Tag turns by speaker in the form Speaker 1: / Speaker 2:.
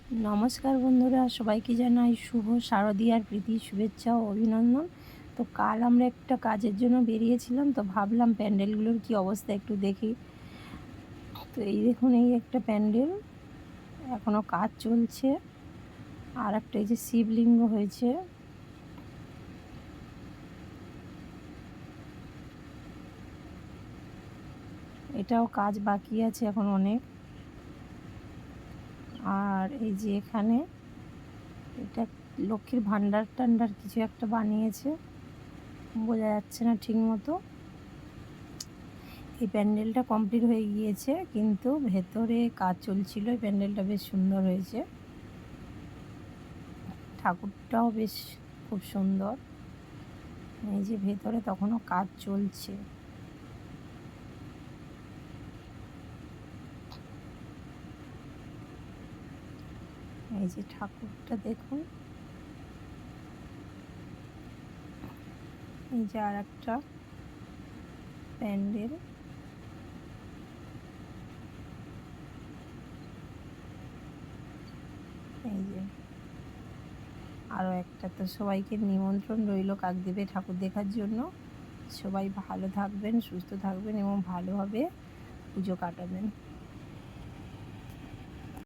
Speaker 1: নমস্কার বন্ধুরা, সবাইকে জানাই শুভ শারদীয়ার প্রীতি শুভেচ্ছা ও অভিনন্দন। তো কাল আমরা একটা কাজের জন্য বেরিয়েছিলাম, তো ভাবলাম প্যান্ডেলগুলোর কি অবস্থা একটু দেখি। তো এই দেখুন, এই একটা প্যান্ডেল এখনো কাজ চলছে। আর একটা এই যে শিবলিঙ্গ হয়েছে, এটাও কাজ বাকি আছে এখন অনেক। আর এই যে এখানে এটা লক্ষ্মীর ভান্ডার টান্ডার কিছু একটা বানিয়েছে, বোঝা যাচ্ছে না ঠিক মতো। এই প্যান্ডেলটা কমপ্লিট হয়ে গিয়েছে, কিন্তু ভেতরে কাজ চলছিল। এই প্যান্ডেলটা বেশ সুন্দর হয়েছে, ঠাকুরটাও বেশ খুব সুন্দর। এই যে ভেতরে তখনও কাজ চলছে। এই যে ঠাকুরটা দেখুন, এই যে আর একটা প্যান্ডেল। এই যে আরও একটা। তো সবাইকে নিমন্ত্রণ রইল কাকদ্বীপে ঠাকুর দেখার জন্য। সবাই ভালো থাকবেন, সুস্থ থাকবেন এবং ভালোভাবে পুজো কাটাবেন।